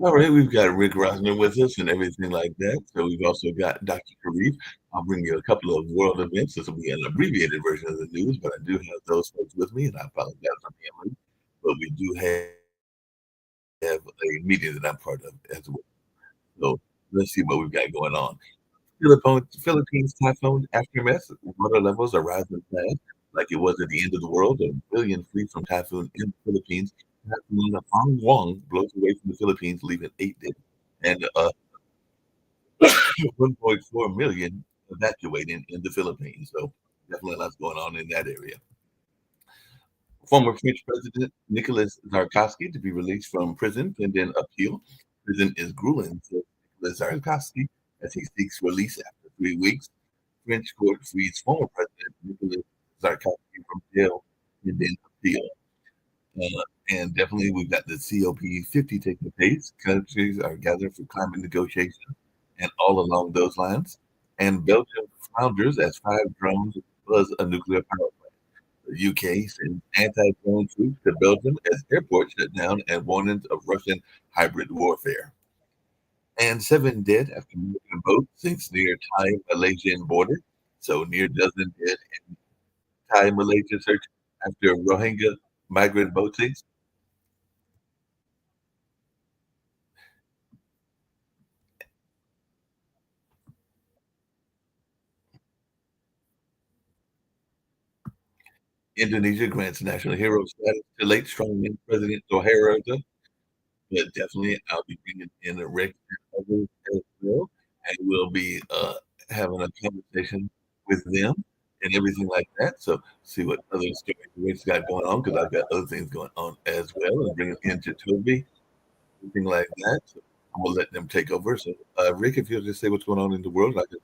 All right, we've got Rick Rosner with us and everything like that. So we've also got Dr. Sharif. I'll bring you a couple of world events. This will be an abbreviated version of the news, but I do have those folks with me, and I apologize for being late. But we do have a meeting that I'm part of as well. So let's see what we've got going on. Philippines typhoon aftermath. Water levels are rising fast, like it was at the end of the world. A billion flee from typhoon in the Philippines. Typhoon Hong Wong blows away from the Philippines, leaving 8 dead, and 1.4 million evacuating in the Philippines. So definitely lots going on in that area. Former French President Nicolas Sarkozy to be released from prison pending appeal. Prison is grueling for Nicolas Sarkozy as he seeks release after 3 weeks. French court frees former President Nicolas Sarkozy from jail pending appeal. And definitely, we've got the COP50 taking place. Countries are gathering for climate negotiations and all along those lines. And Belgium flounders as 5 drones buzz a nuclear power plant. The UK sends anti-drone troops to Belgium as airports shut down and warnings of Russian hybrid warfare. And 7 dead after American boat sinks near Thai-Malaysian border. So near dozen dead in Thai-Malaysia search after Rohingya migrant boat sinks. Indonesia grants national hero status to late strongman President Soeharto. But definitely, I'll be bringing in a Rick and others as well, and we'll be having a conversation with them and everything like that. So see what other stories Rick's got going on because I've got other things going on as well, and bring it into Toby, everything like that. So I'm gonna let them take over. So Rick, if you'll just say what's going on in the world, I can.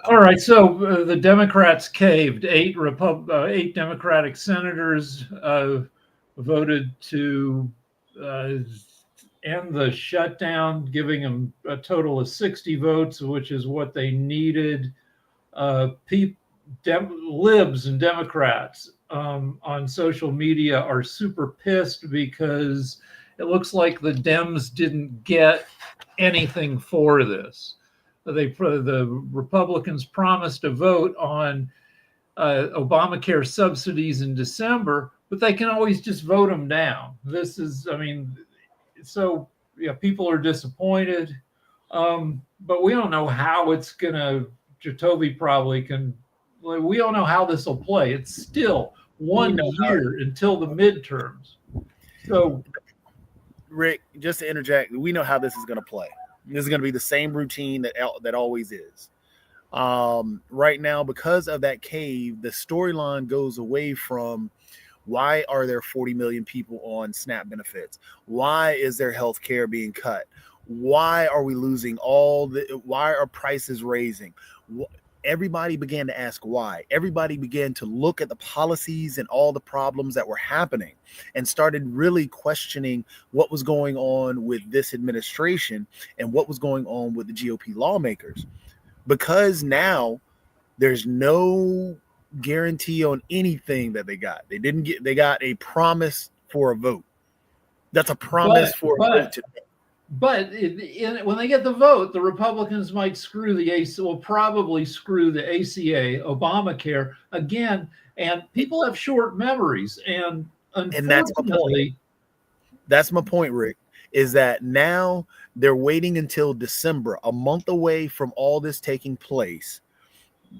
All right, so the Democrats caved. Eight Democratic senators voted to end the shutdown, giving them a total of 60 votes, which is what they needed. Libs and Democrats on social media are super pissed because it looks like the Dems didn't get anything for this. The Republicans promised a vote on Obamacare subsidies in December, but they can always just vote them down. This is, I mean, so yeah, people are disappointed, but we don't know how it's gonna. Jacoby probably can. We don't know how this will play. It's still 1 year until the midterms. So, Rick, just to interject, we know how this is going to play. This is going to be the same routine that always is. Right now, because of that cave, the storyline goes away from why are there 40 million people on SNAP benefits? Why is their health care being cut? Why are we losing why are prices raising? Everybody began to ask why. Everybody began to look at the policies and all the problems that were happening and started really questioning what was going on with this administration and what was going on with the GOP lawmakers. Because now there's no guarantee on anything that they got. They got a promise for a vote. That's a promise for a vote today. But when they get the vote, the Republicans might will probably screw the ACA, Obamacare again. And people have short memories. And unfortunately, that's my point, Rick, is that now they're waiting until December, a month away from all this taking place.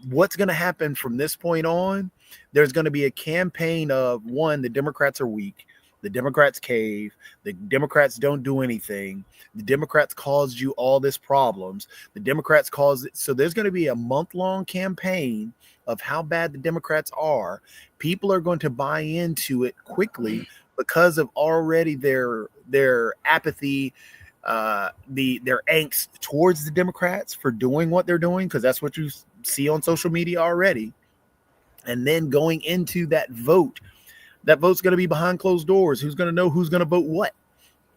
What's going to happen from this point on? There's going to be a campaign of, one, the Democrats are weak. The Democrats cave. The Democrats don't do anything. The Democrats caused you all this problems. The Democrats caused it. So there's going to be a month-long campaign of how bad the Democrats are. People are going to buy into it quickly because of already their apathy, their angst towards the Democrats for doing what they're doing, because that's what you see on social media already. And then going into that vote's going to be behind closed doors. Who's going to know who's going to vote what?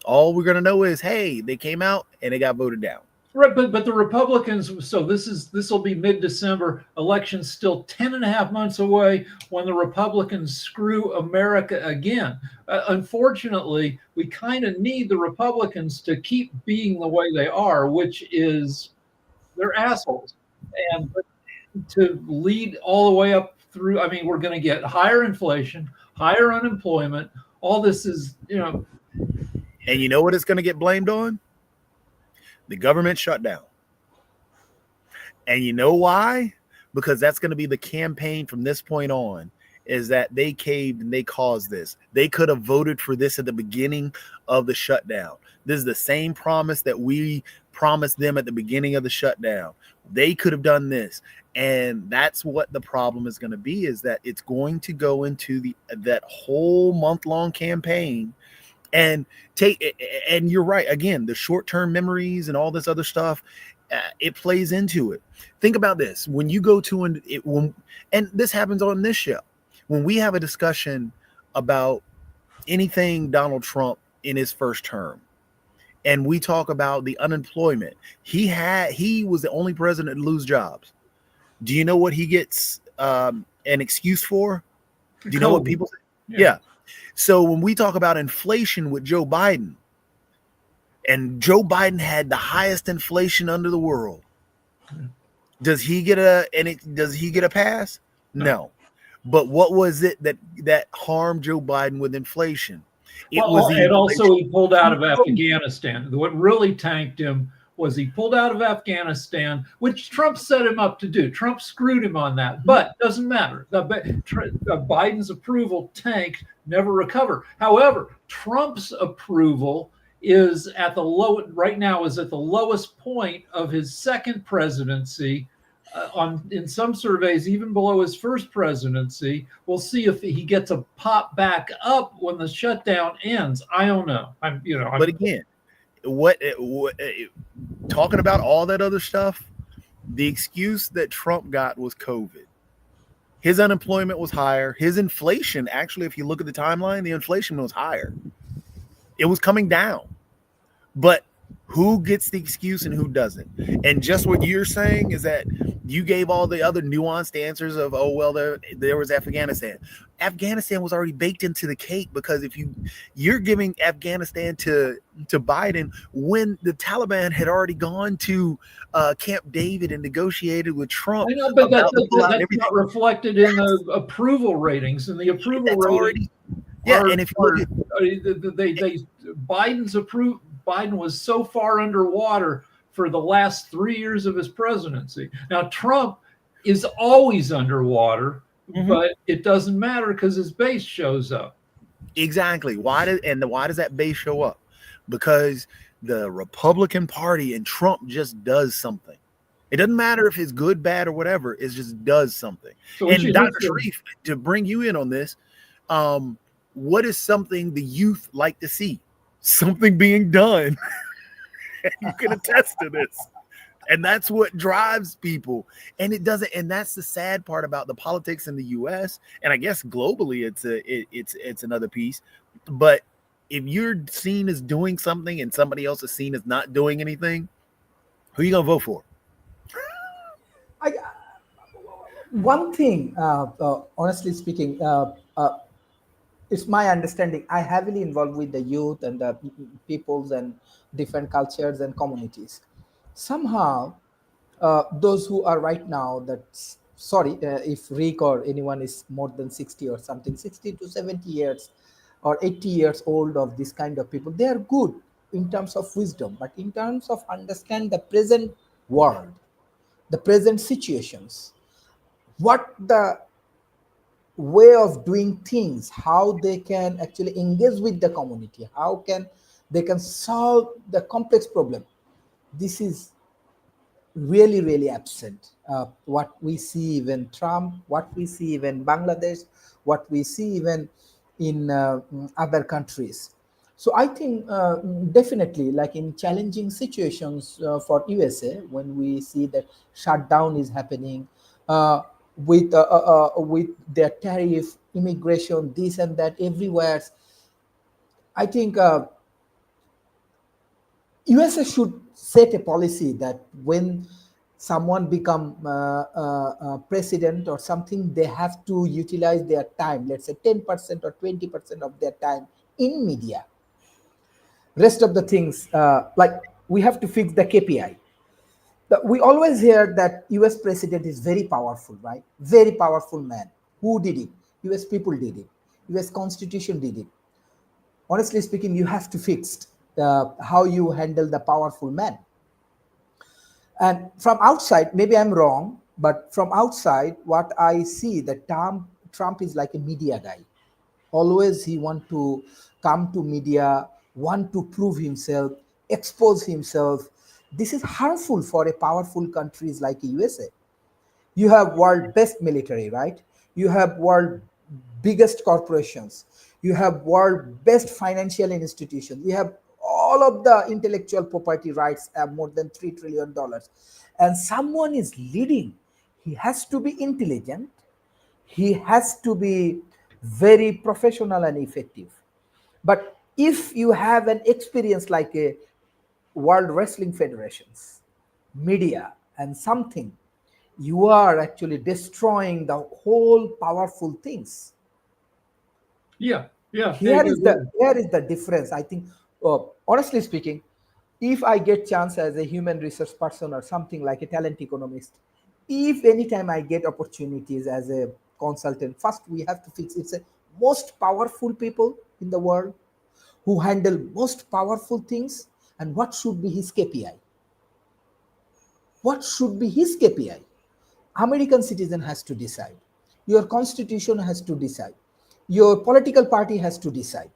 All we're going to know is, hey, they came out and they got voted down. Right, but the Republicans. So this will be mid-December. Elections still 10 and a half months away. When the Republicans screw America again, unfortunately, we kind of need the Republicans to keep being the way they are, which is they're assholes, and to lead all the way up through. I mean, we're going to get higher inflation, higher unemployment. All this is, And you know what it's going to get blamed on? The government shutdown. And you know why? Because that's going to be the campaign from this point on, is that they caved and they caused this. They could have voted for this at the beginning of the shutdown. This is the same promise that we promised them at the beginning of the shutdown. They could have done this. And that's what the problem is going to be, is that it's going to go into that whole month-long campaign. And you're right. Again, the short-term memories and all this other stuff, it plays into it. Think about this. When you go to and this happens on this show, when we have a discussion about anything Donald Trump in his first term, and we talk about the unemployment, he was the only president to lose jobs. Do you know what he gets an excuse for? Do you know what people say? Yeah. So when we talk about inflation with Joe Biden, and Joe Biden had the highest inflation under the world, does he get a pass? No. But what was it that harmed Joe Biden with inflation? Also he pulled out of Afghanistan. What really tanked him was he pulled out of Afghanistan, which Trump set him up to do. Trump screwed him on that, but doesn't matter. Biden's approval tanked, never recover. However, Trump's approval is at the lowest point of his second presidency. In some surveys, even below his first presidency. We'll see if he gets a pop back up when the shutdown ends. I don't know. But again, what talking about all that other stuff, the excuse that Trump got was COVID. His unemployment was higher. His inflation, actually, if you look at the timeline, the inflation was higher. It was coming down. But who gets the excuse and who doesn't? And just what you're saying is that you gave all the other nuanced answers of, oh, well, there was Afghanistan. Afghanistan was already baked into the cake, because if you're giving Afghanistan to Biden when the Taliban had already gone to Camp David and negotiated with Trump. I know, but that's not reflected in the approval ratings. And the approval ratings and if you Biden was so far underwater for the last 3 years of his presidency. Now, Trump is always underwater, but it doesn't matter because his base shows up. Exactly. Why does that base show up? Because the Republican Party and Trump just does something. It doesn't matter if it's good, bad, or whatever. It just does something. So and Dr. Sharif, to bring you in on this, what is something the youth like to see? Something being done. You can attest to this. And that's what drives people. And it doesn't. And that's the sad part about the politics in the U.S. And I guess globally, it's another piece. But if you're seen as doing something and somebody else is seen as not doing anything, who are you gonna vote for? One thing, honestly speaking, it's my understanding. I heavily involved with the youth and the peoples and different cultures and communities. Somehow, those who are right now, if Rick or anyone is more than 60 or something, 60 to 70 years or 80 years old, of this kind of people, they are good in terms of wisdom, but in terms of understand the present world, the present situations, what the way of doing things, how they can actually engage with the community, how can they can solve the complex problem. This is really, really absent. What we see even Trump, what we see even Bangladesh, what we see even in other countries. So I think definitely, like in challenging situations for USA, when we see that shutdown is happening, uh, with their tariff, immigration, this and that everywhere, I think USA should set a policy that when someone become president or something, they have to utilize their time, let's say 10% or 20% of their time in media. Rest of the things, like we have to fix the KPI. We always hear that US president is very powerful, right? Very powerful man. Who did it? US people did it. US constitution did it. Honestly speaking, you have to fix how you handle the powerful man. And from outside, maybe I'm wrong, but from outside, what I see that Trump is like a media guy. Always he want to come to media, want to prove himself, expose himself. This is harmful for a powerful countries like USA. You have world best military, right? You have world biggest corporations. You have world best financial institutions. You have all of the intellectual property rights have more than $3 trillion, and someone is leading. He has to be intelligent, he has to be very professional and effective. But if you have an experience like a world wrestling federations, media, and something, you are actually destroying the whole powerful things. Yeah, yeah. Here is the difference, I think. Honestly speaking, if I get chance as a human resource person or something like a talent economist, if anytime I get opportunities as a consultant, first we have to fix it's a most powerful people in the world who handle most powerful things, and what should be his KPI. What should be his KPI? American citizen has to decide. Your constitution has to decide. Your political party has to decide.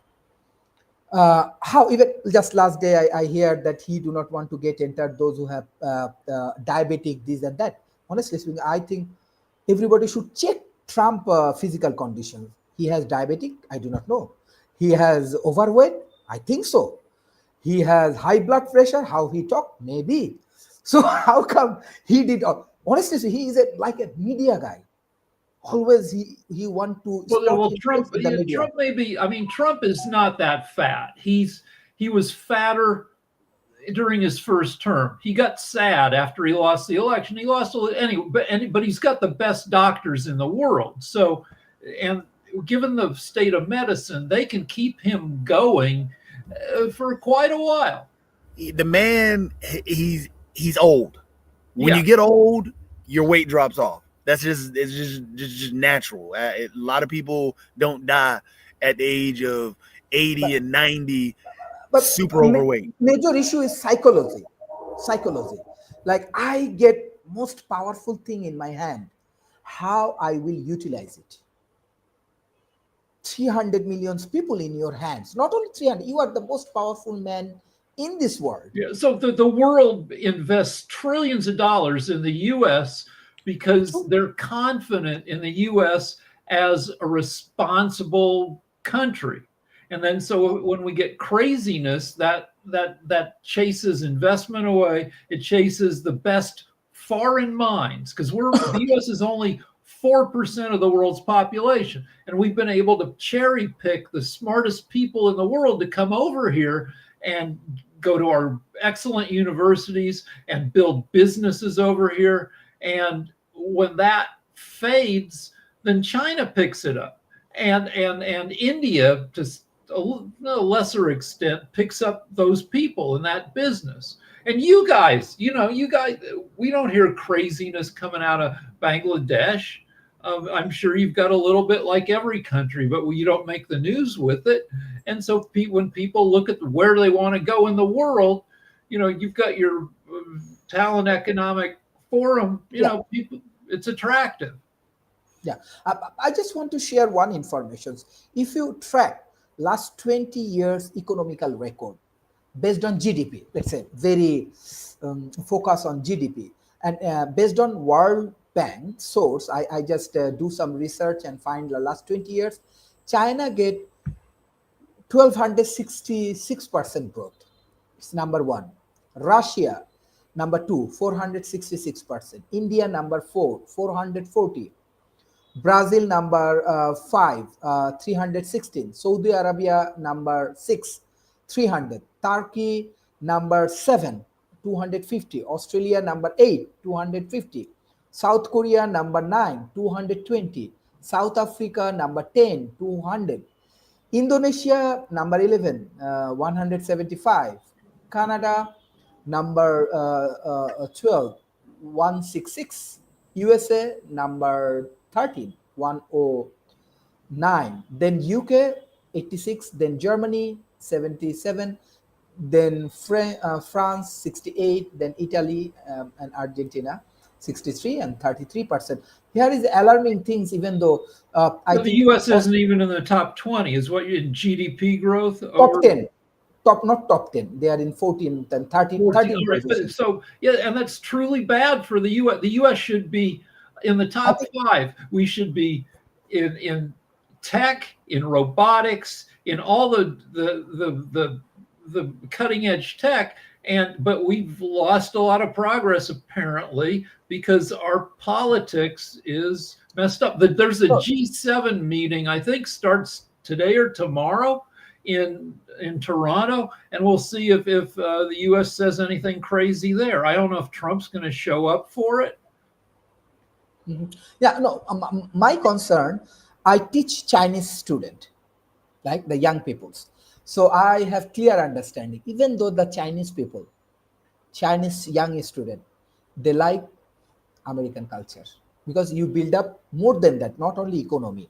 How even just last day I hear that he do not want to get entered those who have diabetic this and that. Honestly speaking, I think everybody should check Trump physical conditions. He has diabetic, I do not know. He has overweight, I think so. He has high blood pressure, how he talk, maybe. So how come he did honestly, he is like a media guy. Always he want to spot Well, himself in the media. Trump may be. I mean, Trump is not that fat. He was fatter during his first term. He got sad after he lost the election. He lost anyway, but he's got the best doctors in the world. So, and given the state of medicine, they can keep him going for quite a while. The man, he's old. When Yeah. you get old, your weight drops off. That's just natural. A lot of people don't die at the age of 80 and 90 But super overweight. major issue is psychology. Like I get most powerful thing in my hand, how I will utilize it. 300 millions people in your hands, not only 300, you are the most powerful man in this world. Yeah, so the world invests trillions of dollars in the U.S. because they're confident in the U.S. as a responsible country. And then so when we get craziness, that chases investment away. It chases the best foreign minds because the U.S. is only 4% of the world's population, and we've been able to cherry pick the smartest people in the world to come over here and go to our excellent universities and build businesses over here. And when that fades, then China picks it up, and India, to a lesser extent, picks up those people in that business. And you guys, we don't hear craziness coming out of Bangladesh. I'm sure you've got a little bit like every country, but you don't make the news with it. And so when people look at where they want to go in the world, you've got your Talent Economic Forum, Yeah. people, it's attractive. Yeah, I just want to share one information. If you track last 20 years economical record based on GDP, let's say very focus on GDP, and based on World Bank source, I just do some research and find the last 20 years, China get 1266% growth. It's number one. Russia, number two, 466%. India, number four, 440. Brazil number 5, 316. Saudi Arabia number 6, 300. Turkey number 7, 250. Australia number 8, 250. South Korea number 9, 220. South Africa number 10, 200. Indonesia number 11, 175. Canada number 12, 166. USA number 13, 109. Then UK 86. Then Germany 77. Then France 68. Then Italy and Argentina 63 and 33%. Here is alarming things, even though I But the think U.S. isn't even in the top 20. Is what you in GDP growth top over 10, not top 10, they are in 14th and 13, 14? 13 All right, but position. so yeah, and that's truly bad for the U.S. The U.S. should be in the I top think 5. We should be in tech, in robotics, in all the cutting edge tech. But we've lost a lot of progress apparently because our politics is messed up. There's a so. G7 meeting, I think starts today or tomorrow in Toronto, and we'll see if the U.S. says anything crazy there. I don't know if Trump's going to show up for it. Yeah, no, my concern, I teach Chinese student, like the young peoples. So I have clear understanding, even though the Chinese people, Chinese young student, they like American culture because you build up more than that, not only economy,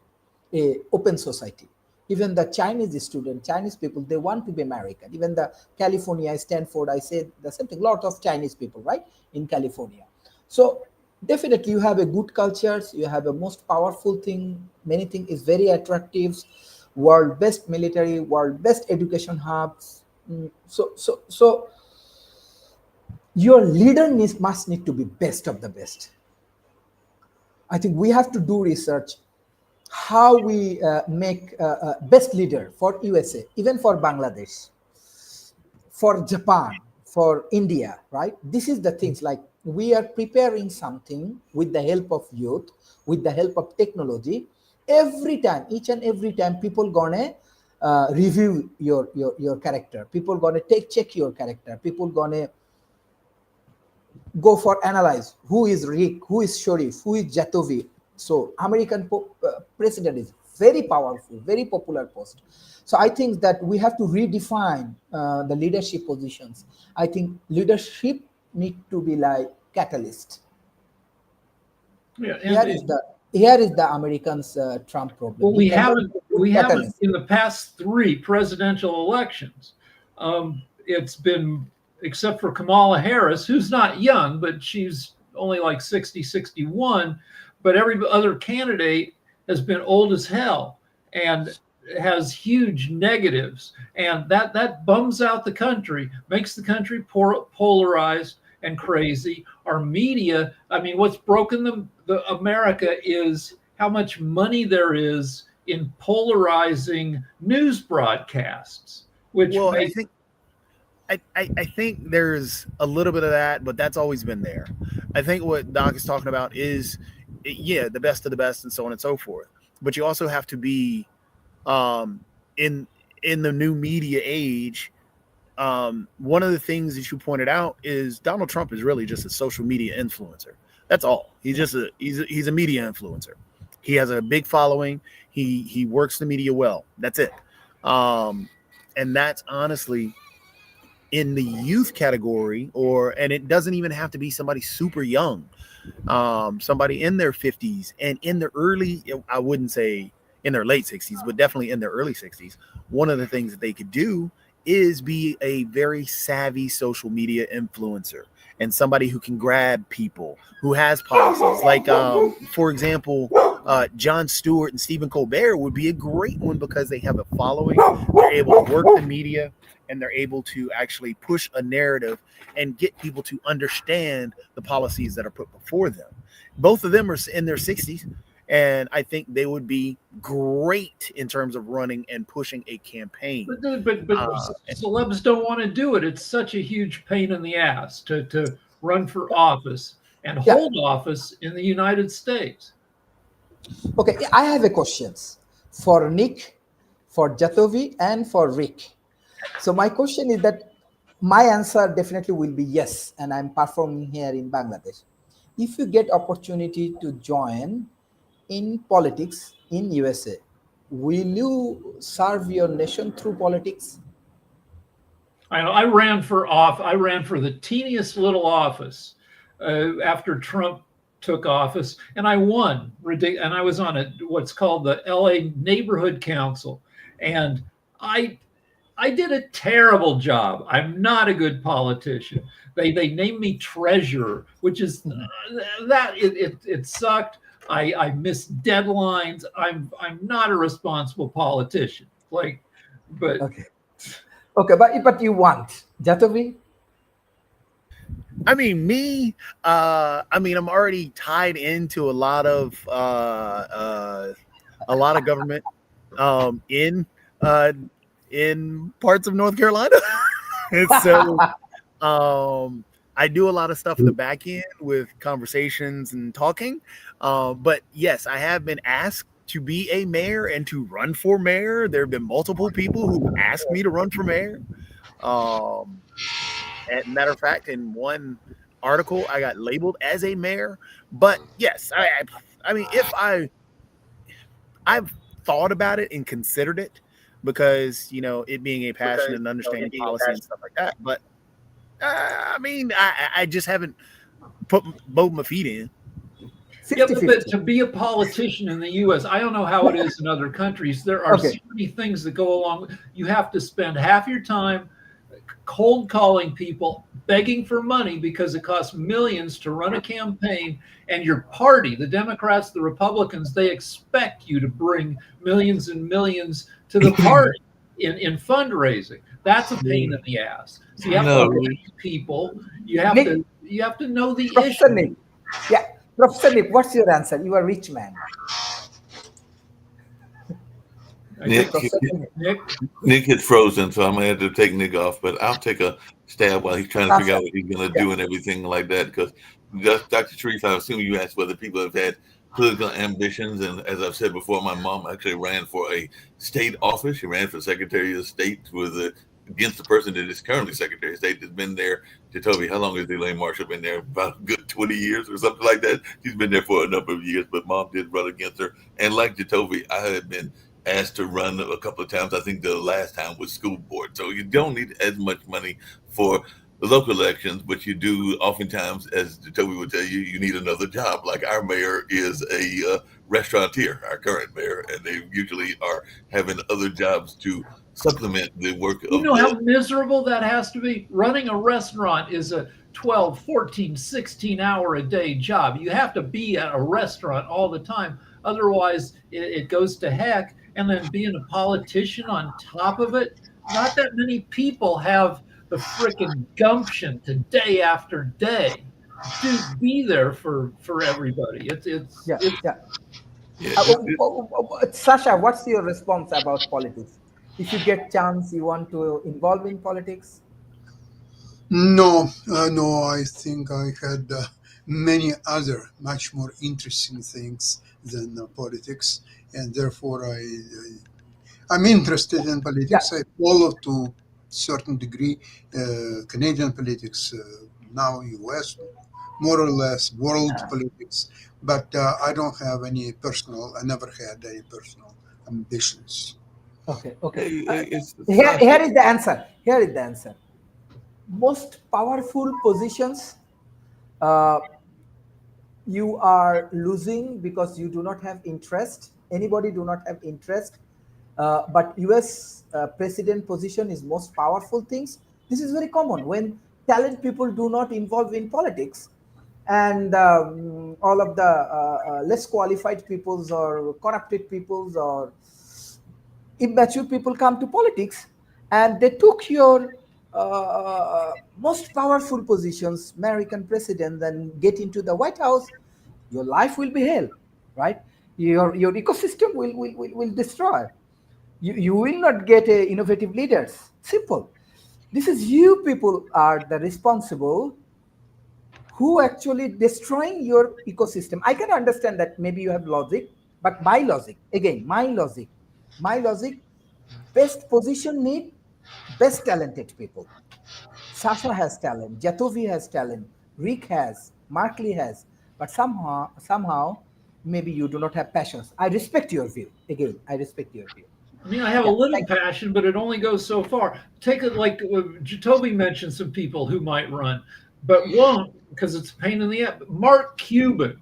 a open society. Even the Chinese student, Chinese people, they want to be American. Even the California, Stanford, I said the same thing. Lot of Chinese people, right, in California. So definitely, you have a good cultures. You have a most powerful thing. Many thing is very attractive. World best military, world best education hubs. So your leader must need to be best of the best. I think we have to do research how we make best leader for USA, even for Bangladesh, for Japan, for India, right? This is the things like we are preparing something with the help of youth, with the help of technology. Every time, each and every time, people gonna review your character. People gonna check your character. People gonna go for analyze who is Rick, who is Sharif, who is Jatovi. So American president is very powerful, very popular post. So I think that we have to redefine the leadership positions. I think leadership need to be like catalyst. Yeah, Here is the Americans Trump problem. well, He cannot be a good we haven't catalyst. in the past 3 presidential elections. It's been, except for Kamala Harris, who's not young, but she's only like 60, 61. But every other candidate has been old as hell and has huge negatives, and that bums out the country, makes the country polarized and crazy. Our media, I mean, what's broken the America is how much money there is in polarizing news broadcasts, which Well, make I think there's a little bit of that, but that's always been there. I think what Doc is talking about is, yeah, the best of the best and so on and so forth. But you also have to be in the new media age. One of the things that you pointed out is Donald Trump is really just a social media influencer. That's all. He's a media influencer. He has a big following. He works the media well. That's it. And that's honestly in the youth category, and it doesn't even have to be somebody super young, somebody in their 50s and in their early, I wouldn't say in their late 60s, but definitely in their early 60s. One of the things that they could do is be a very savvy social media influencer and somebody who can grab people, who has policies. Like, for example, Jon Stewart and Stephen Colbert would be a great one because they have a following. They're able to work the media and they're able to actually push a narrative and get people to understand the policies that are put before them. Both of them are in their 60s, and I think they would be great in terms of running and pushing a campaign. But celebs don't want to do it. It's such a huge pain in the ass to run for office and Yeah. hold office in the United States. Okay, I have a questions for Nick, for Jatovi, and for Rick. So my question is that my answer definitely will be yes, and I'm performing here in Bangladesh. If you get opportunity to join in politics in USA, will you serve your nation through politics? I ran for the teeniest little office after Trump took office, and I won. And I was on what's called the LA Neighborhood Council, and I I did a terrible job. I'm not a good politician. They named me treasurer, which is that it sucked. I missed deadlines. I'm not a responsible politician. But Okay. Okay, but you want Jatovi? I mean, I'm already tied into a lot of government in parts of North Carolina. And so I do a lot of stuff in the back end with conversations and talking. But yes, I have been asked to be a mayor and to run for mayor. There have been multiple people who asked me to run for mayor. And matter of fact, in one article, I got labeled as a mayor. But yes, I mean, if I've thought about it and considered it, because it being a passion and understanding policy and stuff like that. But I mean, I just haven't put both my feet in. yeah, 50 but to be a politician in the U.S., I don't know how it is in other countries. There are so Okay. many things that go along. You have to spend half your time cold calling people, begging for money because it costs millions to run a campaign. And your party, the Democrats, the Republicans, they expect you to bring millions and millions to the party in fundraising. That's a pain in the ass. So you have to No, reach people. Nick, You have to know the Professor issue. Nick. Yeah, Professor Nick, what's your answer? You are a rich man. I Nick, think Professor Nick. Nick is frozen, so I'm gonna have to take Nick off. But I'll take a stab while he's trying to figure Sasha. out what he's gonna Yeah. do and everything like that. Because Dr. Sharif, I assume you asked whether people have had political ambitions, and as I've said before, my mom actually ran for a state office. She ran for Secretary of State against the person that is currently Secretary of State. That's been there. Jacoby, how long has Elaine Marshall been there? About a good 20 years or something like that. She's been there for a number of years, but mom did run against her. And like Jacoby, I had been asked to run a couple of times. I think the last time was school board. So you don't need as much money for the local elections, but you do oftentimes, as Toby would tell you, you need another job. Like our mayor is a restaurateur, our current mayor, and they usually are having other jobs to supplement the work You of know how the. miserable that has to be? Running a restaurant is a 12, 14, 16 hour a day job. You have to be at a restaurant all the time. Otherwise, it goes to heck. And then being a politician on top of it, not that many people have the freaking gumption to day after day to be there for everybody. Yeah, It's yeah. Yeah, Sasha, what's your response about politics? If you get chance, you want to involve in politics? No, no, I think I had many other much more interesting things than politics, and therefore I'm interested in Yeah. politics. I follow to certain degree Canadian politics, now U.S., more or less world politics, but I don't have any personal. I never had any personal ambitions. Okay, okay. it's Here is the answer. Here is the answer. Most powerful positions, uh, you are losing because you do not have interest. Anybody do not have interest But US president position is most powerful things. This is very common when talent people do not involve in politics, and all of the less qualified peoples or corrupted peoples or immature people come to politics, and they took your most powerful positions, American president, and get into the White House. Your life will be hell, right? Your ecosystem will destroy. You will not get innovative leaders. Simple. This is you people are the responsible who actually destroying your ecosystem. I can understand that maybe you have logic, but my logic, again, my logic, best position need best talented people. Sasha has talent, Jatovi has talent, Rick has, Markley has, but somehow, maybe you do not have passions. I respect your view. Again, I respect your view. I mean, I have a Yeah, little thank you. passion, but it only goes so far. Take it like Jacoby mentioned some people who might run, but won't because it's a pain in the ass. Mark Cuban,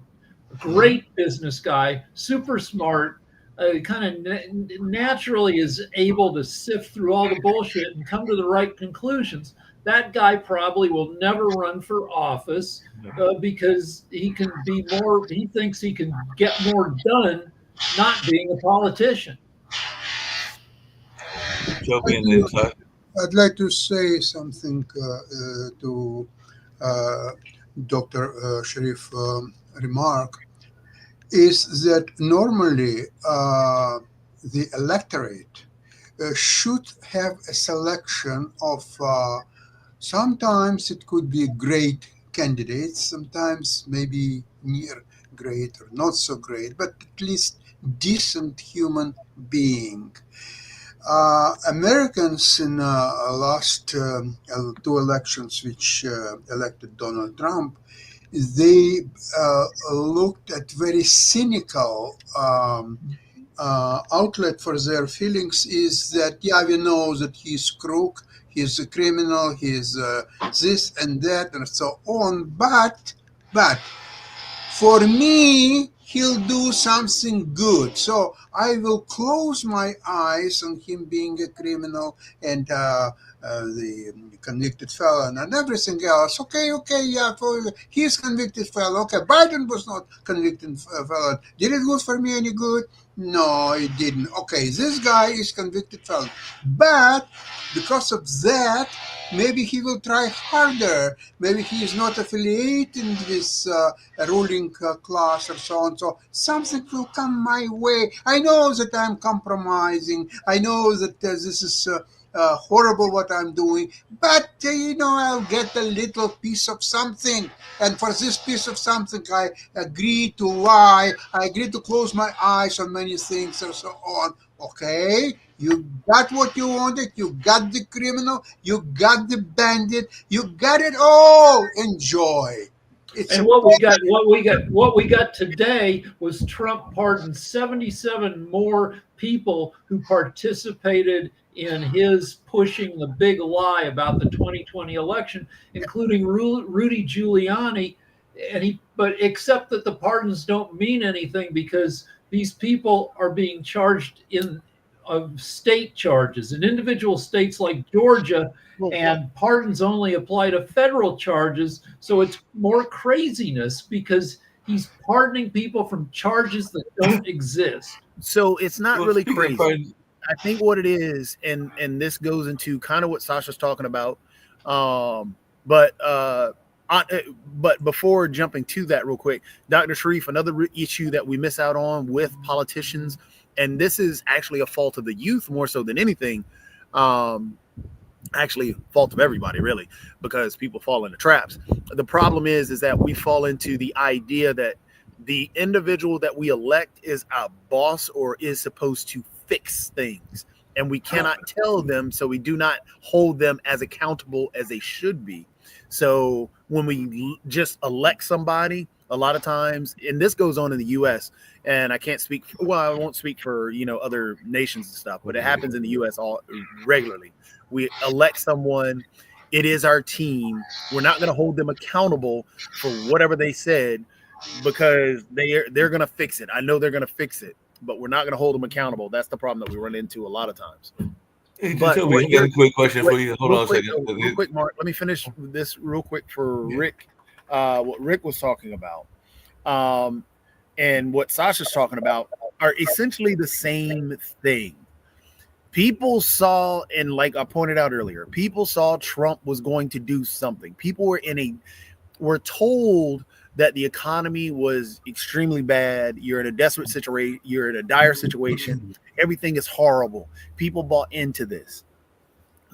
Mhm. great business guy, super smart, kind of naturally is able to sift through all the bullshit and come to the right conclusions. That guy probably will never run for office because he can be more, he thinks he can get more done not being a politician. Joby and then you, Sasha. I'd like to say something to uh, Dr. Sharif remark is that normally the electorate should have a selection of sometimes it could be great candidates, sometimes maybe near great or not so great, but at least decent human being. Americans in last two elections, which elected Donald Trump, they looked at very cynical outlet for their feelings is that yeah, we know that he's crook, he's a criminal, he's this and that and so on, but for me, he'll do something good. So I will close my eyes on him being a criminal and the convicted felon and everything else. Okay, okay, yeah, he's convicted felon. Okay, Biden was not convicted felon. Did it good for me any good? No, it didn't. Okay, this guy is convicted felon. But because of that, maybe he will try harder. Maybe he is not affiliated with a ruling class or so on. So something will come my way. I know that I'm compromising. I know that this is horrible what I'm doing, but I'll get a little piece of something. And for this piece of something, I agree to lie. I agree to close my eyes on many things and so on. Okay, you got what you wanted. You got the criminal. You got the bandit. You got it all. Enjoy. It's And a what we got today was Trump pardoned 77 more people who participated in his pushing the big lie about the 2020 election, including Rudy Giuliani. And but except that the pardons don't mean anything because these people are being charged in of state charges in individual states like Georgia, Well, and pardons only apply to federal charges. So it's more craziness because he's pardoning people from charges that don't exist. so it's not Well, really speaking of crazy. pardons, I think what it is, and this goes into kind of what Sasha's talking about. Um, but I, but before jumping to that, real quick, Dr. Sharif, another issue that we miss out on with politicians, and this is actually a fault of the youth more so than anything. Um, Actually, fault of everybody really, because people fall into traps. The problem is that we fall into the idea that the individual that we elect is a boss or is supposed to fix things, and we cannot tell them, so we do not hold them as accountable as they should be. So when we just elect somebody, a lot of times, and this goes on in the US, and I can't speak, well, I won't speak for other nations and stuff, but it happens in the US all regularly. We elect someone, it is our team. We're not going to hold them accountable for whatever they said because they're going to fix it. I know they're going to fix it. but we're not going to hold them accountable. That's the problem that we run into a lot of times. Hey, But Jacoby, I got a quick question for you. Hold on a quick, second. real quick, Mark. Let me finish this real quick for Yeah. Rick. What Rick was talking about, and what Sasha's talking about are essentially the same thing. People saw, and like I pointed out earlier, people saw Trump was going to do something. People were told that the economy was extremely bad. You're in a desperate situation. You're in a dire situation. Everything is horrible. People bought into this.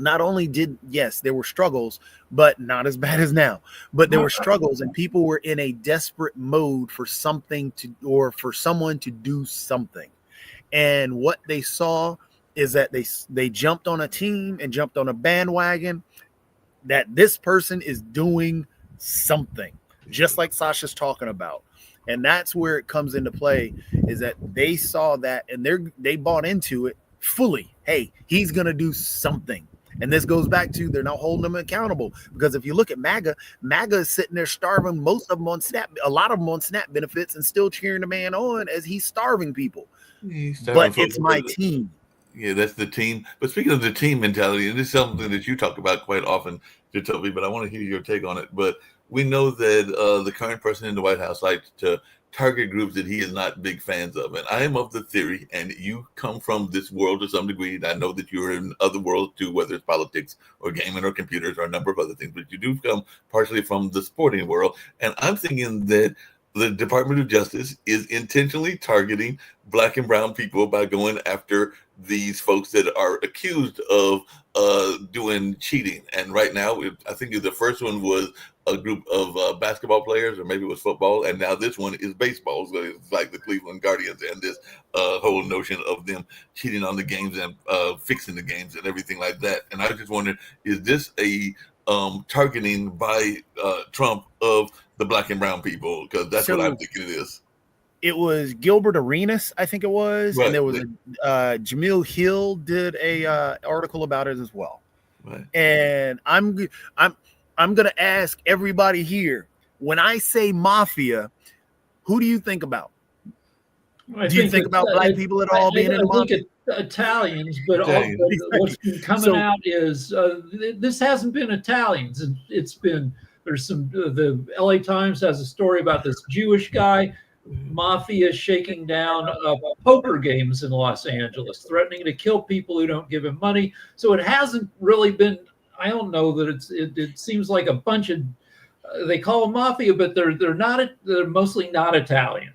Not only yes, there were struggles, but not as bad as now. But there were struggles, and people were in a desperate mode for something or for someone to do something. And what they saw is that they jumped on a team and jumped on a bandwagon that this person is doing something, just like Sasha's talking about. And that's where it comes into play, is that they saw that and they bought into it fully. Hey, he's going to do something. And this goes back to they're not holding them accountable, because if you look at MAGA is sitting there starving most of them on SNAP, a lot of them on SNAP benefits, and still cheering the man on as he's starving people. But it's my team. Yeah, that's the team. But speaking of the team mentality, and this is something that you talk about quite often, Jacoby, but I want to hear your take on it. But we know that the current person in the White House likes to target groups that he is not big fans of. And I am of the theory, and you come from this world to some degree, and I know that you're in other worlds too, whether it's politics or gaming or computers or a number of other things, but you do come partially from the sporting world. And I'm thinking that the Department of Justice is intentionally targeting Black and brown people by going after these folks that are accused of doing cheating. And right now, I think the first one was a group of basketball players, or maybe it was football, and now this one is baseball. So it's like the Cleveland Guardians and this whole notion of them cheating on the games and fixing the games and everything like that. And I was just wondering, is this a targeting by Trump of the Black and brown people? Because that's what I'm thinking it is. It was Gilbert Arenas, I think it was, right. And there was Jamil Hill did a article about it as well. Right. And I'm gonna ask everybody here, when I say mafia, who do you think about? Do you think about Black people at all being in the mafia? Italians, but what's been coming out is this hasn't been Italians. It's been, there's some, the LA Times has a story about this Jewish guy, mafia shaking down poker games in Los Angeles, threatening to kill people who don't give him money. So it hasn't really been, I don't know that it seems like a bunch of, they call them mafia, but they're mostly not Italian.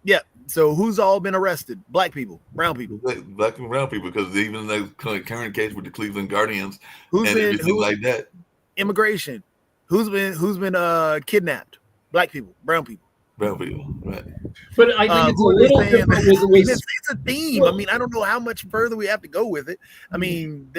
Yeah. So who's all been arrested? Black people, brown people, Black and brown people, because even the current case with the Cleveland Guardians everything like that. Immigration. Who's been kidnapped? Black people, brown people. Brown people, right? But I think it's a little different it's a theme. Well, I mean, I don't know how much further we have to go with it. I mean,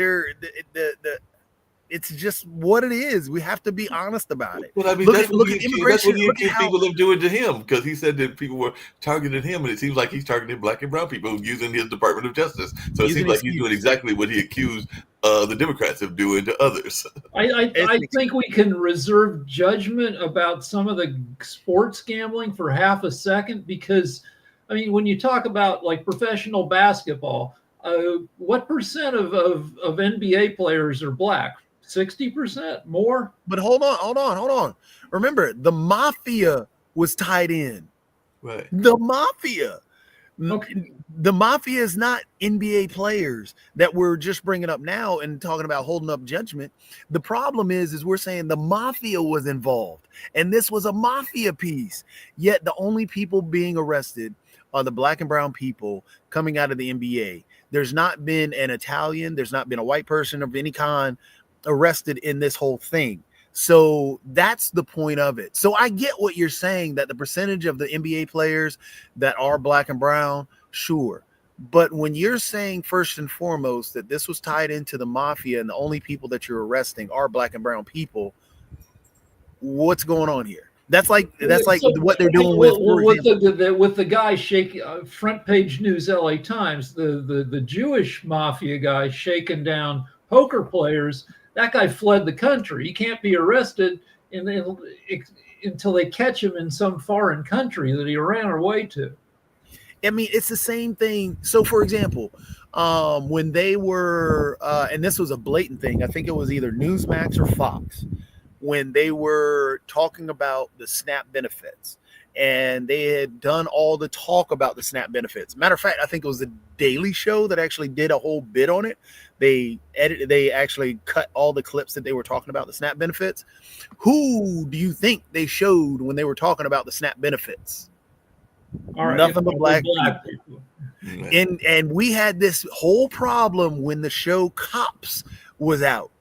it's just what it is. We have to be honest about it. But I mean, look at immigration. That's what he accused people of doing to him, because he said that people were targeting him, and it seems like he's targeting Black and brown people using his Department of Justice. So it seems like he's doing exactly what he accused the Democrats of doing to others. I think we can reserve judgment about some of the sports gambling for half a second, because, I mean, when you talk about like professional basketball, what percent of NBA players are Black? 60% more. But hold on. Remember, the mafia was tied in. Right. The mafia. Okay. The mafia is not NBA players that we're just bringing up now and talking about holding up judgment. The problem is we're saying the mafia was involved, and this was a mafia piece. Yet the only people being arrested are the Black and brown people coming out of the NBA. There's not been an Italian. There's not been a white person of any kind arrested in this whole thing. So that's the point of it. So I get what you're saying, that the percentage of the NBA players that are Black and brown, sure. But when you're saying first and foremost that this was tied into the mafia and the only people that you're arresting are Black and brown people, what's going on here? That's like what they're doing with the guy front page news LA Times, the Jewish mafia guy shaking down poker players. That guy fled the country. He can't be arrested until they catch him in some foreign country that he ran away to. I mean, it's the same thing. So, for example, when they were, and this was a blatant thing, I think it was either Newsmax or Fox, when they were talking about the SNAP benefits, and they had done all the talk about the SNAP benefits. Matter of fact, I think it was the Daily Show that actually did a whole bit on it. They actually cut all the clips that they were talking about the SNAP benefits. Who do you think they showed when they were talking about the SNAP benefits? All right, Nothing but black people. And we had this whole problem when the show Cops was out.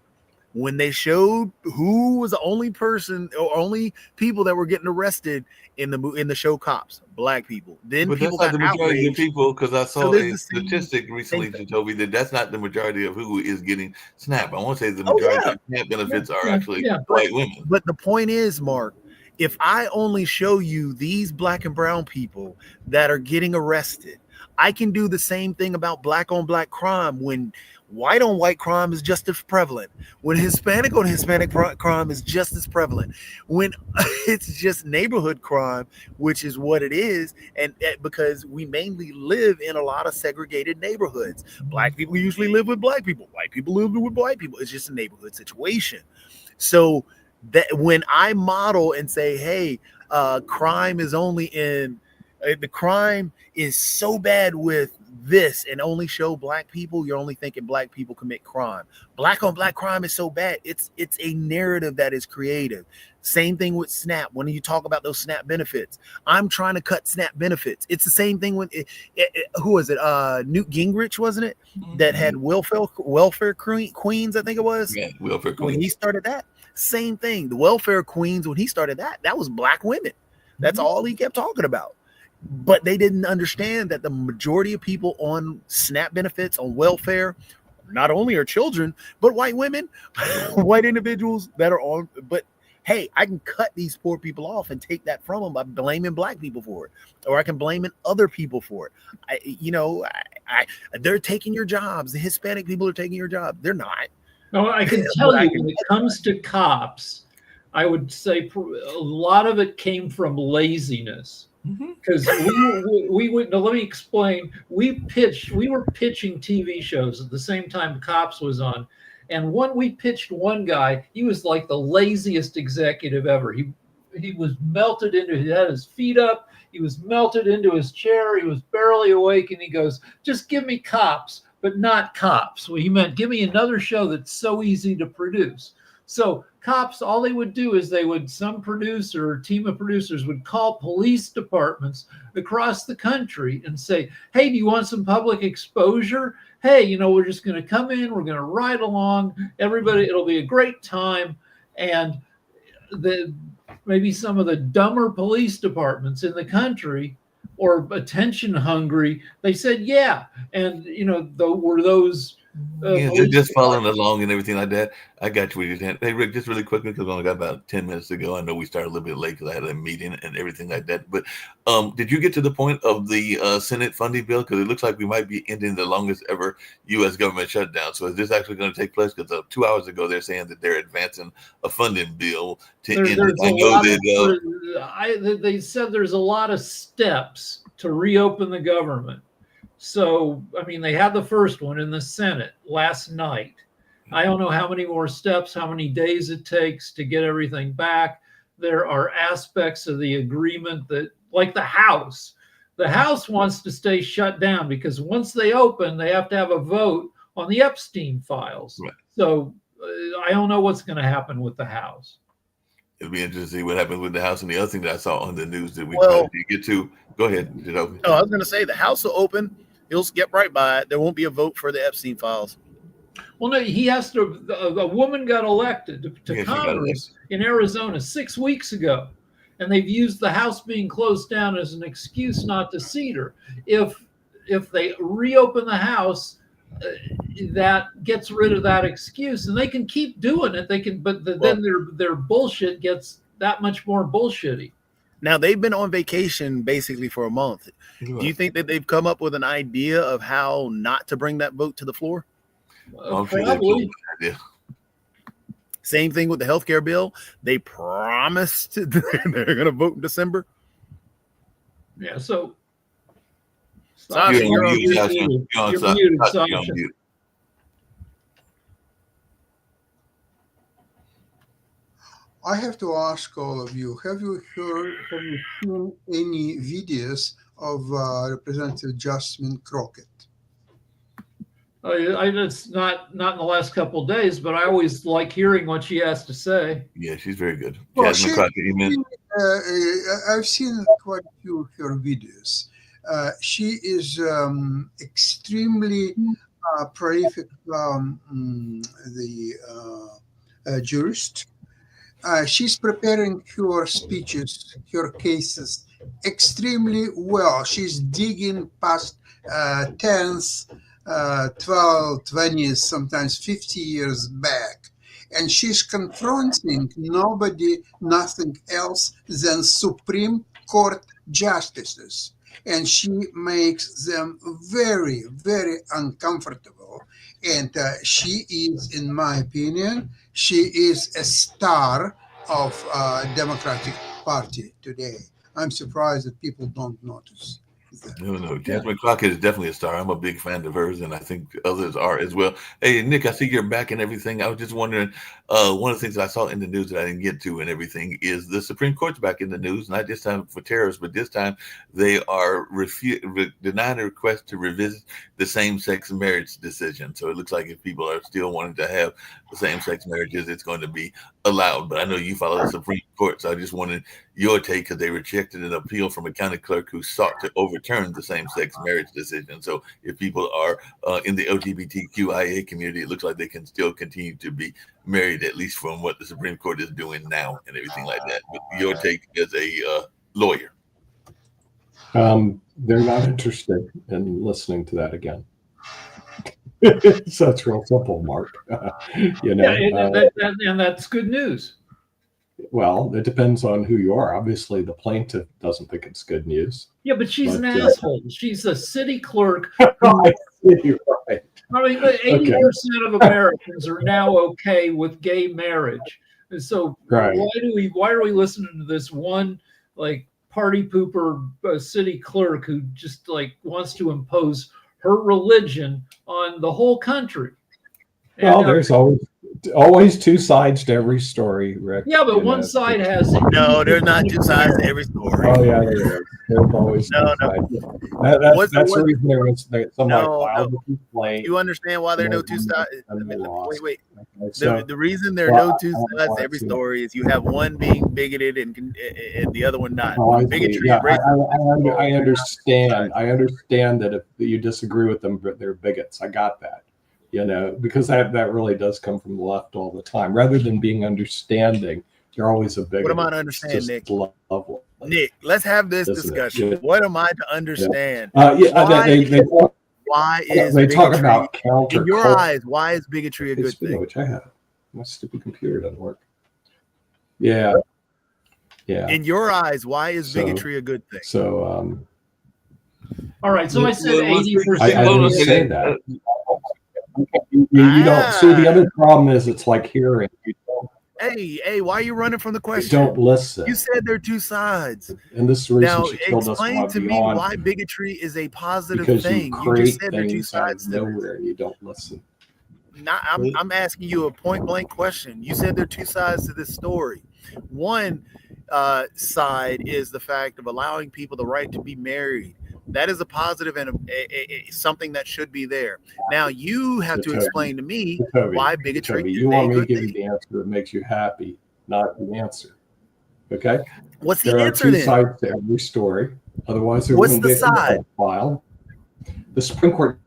When they showed who was the only person or only people that were getting arrested in the show Cops, black people. Then but people that's got not the majority of outraged. people, because I So saw there's a the same statistic recently thing. that told me that that's not the majority of who is getting SNAP. I want to say the Oh, majority yeah. of SNAP benefits are Yeah, actually yeah. white women. But the point is, Mark, if I only show you these black and brown people that are getting arrested, I can do the same thing about black on black crime when white on white crime is just as prevalent, when Hispanic on Hispanic crime is just as prevalent, when it's just neighborhood crime, which is what it is. And because we mainly live in a lot of segregated neighborhoods, black people usually live with black people, white people live with white people. It's just a neighborhood situation. So that when I model and say, hey, crime is only in the crime is so bad with this, and only show black people, you're only thinking black people commit crime. Black on black crime is so bad. It's a narrative that is creative. Same thing with SNAP. When you talk about those SNAP benefits, I'm trying to cut SNAP benefits. It's the same thing when who was it? Newt Gingrich, wasn't it? That had welfare queens, I think it was. Yeah, welfare When queens. he started that, same thing. The welfare queens, when he started that was black women. That's all he kept talking about. But they didn't understand that the majority of people on SNAP benefits, on welfare, not only are children, but white women, white individuals that are on. But hey, I can cut these poor people off and take that from them by blaming black people for it, or I can blame other people for it. They're taking your jobs. The Hispanic people are taking your job. They're not. No, I can tell you when it comes to cops, I would say a lot of it came from laziness. Because we would, now let me explain. We were pitching TV shows at the same time Cops was on. And when we pitched one guy, he was like the laziest executive ever. He was melted into, he had his feet up, he was melted into his chair, he was barely awake, and he goes, just give me Cops, but not Cops. Well, he meant give me another show that's so easy to produce. So Cops, all they would do is some producer or team of producers would call police departments across the country and say, hey, do you want some public exposure? Hey, we're just going to come in, we're going to ride along, everybody, it'll be a great time. And maybe some of the dumber police departments in the country or attention hungry, they said, yeah. And, were those they're just following along and everything like that. I got you with your hand. Hey, Rick, just really quickly, because we only got about 10 minutes to go. I know we started a little bit late because I had a meeting and everything like that. But did you get to the point of the Senate funding bill? Because it looks like we might be ending the longest ever U.S. government shutdown. So is this actually going to take place? Because 2 hours ago, they're saying that they're advancing a funding bill to end it. They said there's a lot of steps to reopen the government. So, I mean, they had the first one in the Senate last night. I don't know how many more steps, how many days it takes to get everything back. There are aspects of the agreement that, like the House wants to stay shut down because once they open, they have to have a vote on the Epstein files. Right. So I don't know what's going to happen with the House. It'll be interesting to see what happens with the House. And the other thing that I saw on the news that we probably didn't get to, go ahead. No, I was going to say the House will open. He'll skip right by it. There won't be a vote for the Epstein files. Well, no, he has to. A woman got elected to Congress in Arizona 6 weeks ago, and they've used the House being closed down as an excuse not to seat her. If they reopen the House, that gets rid of that excuse, and they can keep doing it. They can, but then their bullshit gets that much more bullshitty. Now, they've been on vacation basically for a month. Do you think that they've come up with an idea of how not to bring that vote to the floor? Probably. Same thing with the healthcare bill. They promised they're going to vote in December. Yeah. So Sasha, You're on you're mute, on Sasha. muted. You're on You're Sasha. muted, You're on Sasha. mute. I have to ask all of you: have you seen any videos of Representative Jasmine Crockett? It's not in the last couple of days, but I always like hearing what she has to say. Yeah, she's very good. Well, Jasmine Crockett, you meant I've seen quite a few of her videos. She is extremely prolific jurist. She's preparing her speeches, her cases extremely well. She's digging past 10s, 12, 20s, sometimes 50 years back. And she's confronting nobody, nothing else than Supreme Court justices. And she makes them very, very uncomfortable. And she is, in my opinion, she is a star of Democratic Party today. I'm surprised that people don't notice that. no. Jasmine Crockett is definitely a star. I'm a big fan of hers, and I think others are as well. Hey, Nick, I see you're back and everything. I was just wondering, one of the things that I saw in the news that I didn't get to and everything is the Supreme Court's back in the news, not this time for terrorists, but this time they are denying a request to revisit the same-sex marriage decision. So it looks like if people are still wanting to have the same-sex marriages, it's going to be allowed. But I know you follow the Supreme Court, so I just wanted your take because they rejected an appeal from a county clerk who sought to overturn the same-sex marriage decision. So if people are in the LGBTQIA community, it looks like they can still continue to be married, at least from what the Supreme Court is doing now and everything like that. But your take as a lawyer. They're not interested in listening to that again. So it's real simple, Mark. And that's good news. Well, it depends on who you are. Obviously, the plaintiff doesn't think it's good news. Yeah, but she's an asshole. She's a city clerk. You're right. I mean, 80% of Americans are now okay with gay marriage, and so Right. why are we listening to this one like party pooper city clerk who just like wants to impose her religion on the whole country? Well, there's always two sides to every story, Rick. Yeah, but one side has No, there's not two sides to every story. Oh yeah, there is. There's always two sides. That's the reason there was some biology play. You understand why there are no two sides? Wait. So, The reason there are no two sides to every story is you have one being bigoted and the other one not. Bigotry. Yeah, I understand. I understand that if you disagree with them, they're bigots. I got that. Because that really does come from the left all the time. Rather than being understanding, you're always a bigot. What am I to understand, Nick? Lovely. Nick, let's have this discussion. Yeah. What am I to understand? Why is they bigotry, talk about counter? in your eyes, why is bigotry a good thing? Which I have. My stupid computer doesn't work. Yeah. In your eyes, why is bigotry a good thing? So, all right. So I said 80%. I didn't say that. You don't. So the other problem is it's like hearing. You don't, Hey, why are you running from the question? don't listen. You said there are two sides. And this is the reason Now, she still doesn't explain want to to be me on. why bigotry is a positive Because thing. you You create just said there are two things out sides of to nowhere and you don't listen. I'm asking you a point blank question. You said there are two sides to this story. One side is the fact of allowing people the right to be married. That is a positive and something that should be there. Now you have to explain to me why bigotry is you want me to a give good you thing. the answer that makes you happy, not the answer. Okay? What's the There are answer two then? sides to every story. Otherwise, there What's wouldn't the be a side? file. The Supreme Court,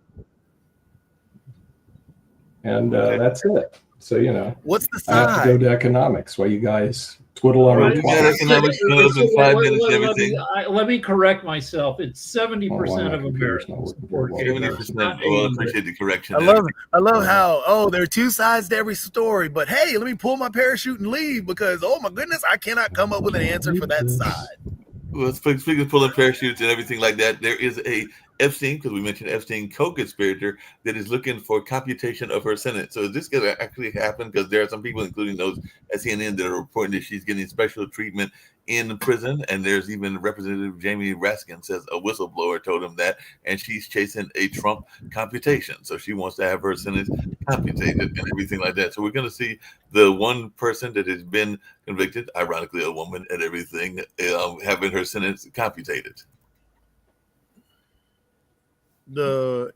and that's it. So What's the I have to go side? to economics while you guys twiddle on Right. your Yeah, thumbs. economics clubs in 5 minutes and everything. Let me correct myself. It's 70% my of computer's not Americans working support very gay well. marriage. 70%. Not Well, I 80. appreciate the correction. I love how there are two sides to every story, but hey, let me pull my parachute and leave because oh my goodness, I cannot come up with an answer for that side. Well, speaking of pulling parachutes and everything like that, there is a Epstein, because we mentioned Epstein, co-conspirator that is looking for computation of her sentence. So is this going to actually happen? Because there are some people, including those at CNN, that are reporting that she's getting special treatment in prison. And there's even Representative Jamie Raskin says a whistleblower told him that, and she's chasing a Trump computation. So she wants to have her sentence computated and everything like that. So we're going to see the one person that has been convicted, ironically a woman, and everything, having her sentence computated. The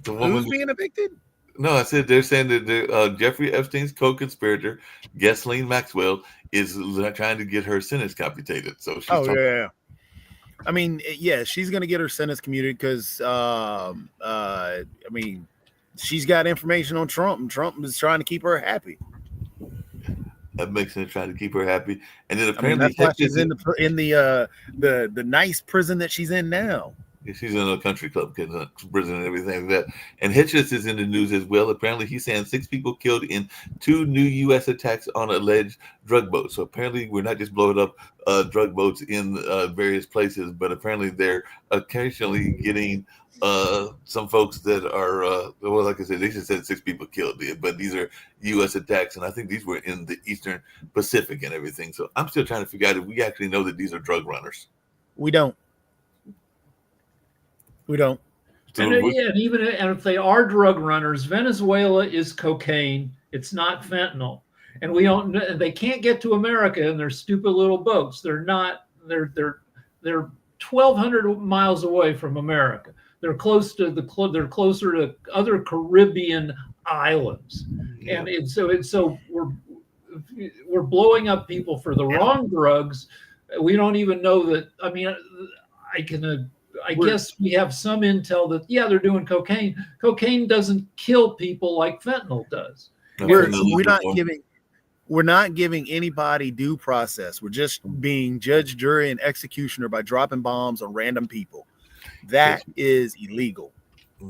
woman who's being evicted? No, I said they're saying that Jeffrey Epstein's co-conspirator, Ghislaine Maxwell, is trying to get her sentence computed. So she's yeah. I mean, yeah, she's gonna get her sentence commuted because I mean, she's got information on Trump, and Trump is trying to keep her happy. That makes sense, trying to keep her happy. And then apparently that's why she's in the nice prison that she's in now. She's in a country club prison and everything like that. And Hitchens is in the news as well. Apparently, he's saying 6 people killed in 2 new U.S. attacks on alleged drug boats. So apparently, we're not just blowing up drug boats in various places, but apparently they're occasionally getting some folks that are, well, like I said, they just said 6 people killed, but these are U.S. attacks. And I think these were in the Eastern Pacific and everything. So I'm still trying to figure out if we actually know that these are drug runners. We don't. And even if they are drug runners, Venezuela is cocaine. It's not fentanyl, and we don't. They can't get to America in their stupid little boats. They're not. They're 1,200 miles away from America. They're closer to other Caribbean islands, and so we're blowing up people for the wrong drugs. We don't even know that. I mean, I guess we have some intel that they're doing cocaine. Cocaine doesn't kill people like fentanyl does. We're not giving anybody due process. We're just being judge, jury, and executioner by dropping bombs on random people. That is illegal.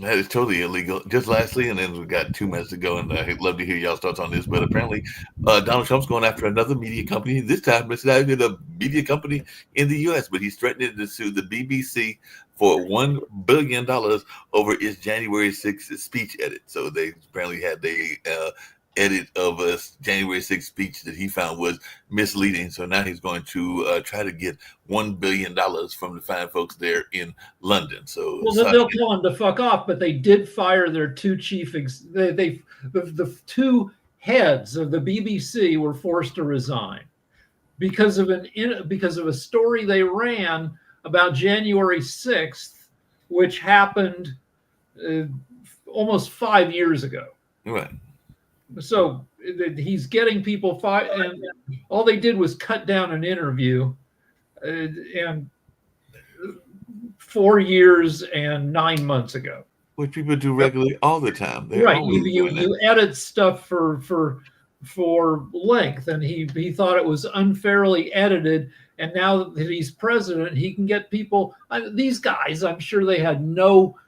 That is totally illegal. Just lastly, and then we've got 2 minutes to go, and I'd love to hear y'all's thoughts on this. But apparently, Donald Trump's going after another media company. This time, it's not even a media company in the U.S., but he's threatening to sue the BBC for $1 billion over its January 6th speech edit. So they apparently had the edit of a January 6th speech that he found was misleading. So now he's going to try to get $1 billion from the fine folks there in London. So they'll tell him to fuck off, but they did fire their 2 chief. The 2 heads of the BBC were forced to resign because of a story they ran about January 6th, which happened almost 5 years ago. Right. So he's getting people fired, and all they did was cut down an interview, and 4 years and 9 months ago. Which people do regularly all the time. They're right. You edit stuff for length, and he thought it was unfairly edited. And now that he's president, he can get people. These guys, I'm sure they had no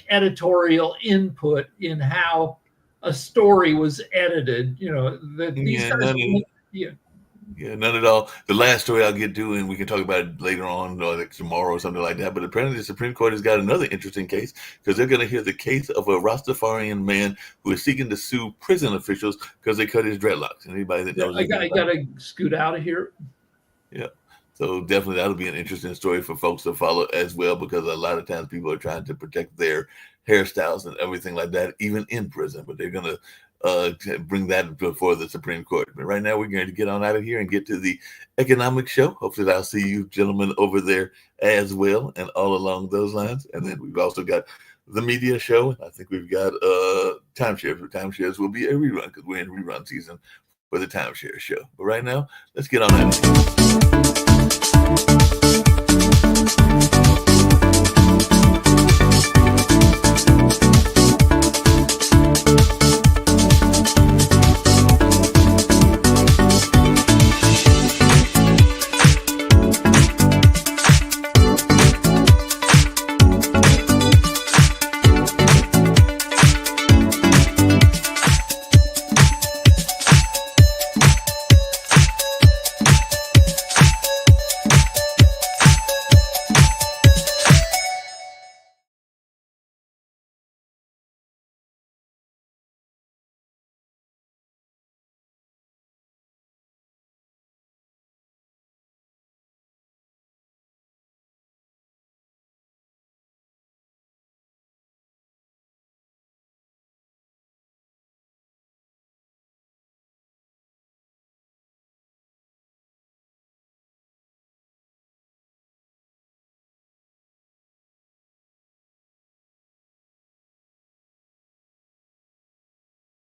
editorial input in how a story was edited. None at all. The last story I'll get to, and we can talk about it later on, or tomorrow or something like that. But apparently the Supreme Court has got another interesting case, because they're going to hear the case of a Rastafarian man who is seeking to sue prison officials because they cut his dreadlocks. Anybody that knows, I got to scoot out of here. Yeah. So definitely that'll be an interesting story for folks to follow as well, because a lot of times people are trying to protect their hairstyles and everything like that, even in prison. But they're going to bring that before the Supreme Court. But right now we're going to get on out of here and get to the economic show. Hopefully I'll see you gentlemen over there as well, and all along those lines. And then we've also got the media show. I think we've got timeshares. Timeshares will be a rerun, because we're in rerun season for the timeshare show. But right now, let's get on out of here.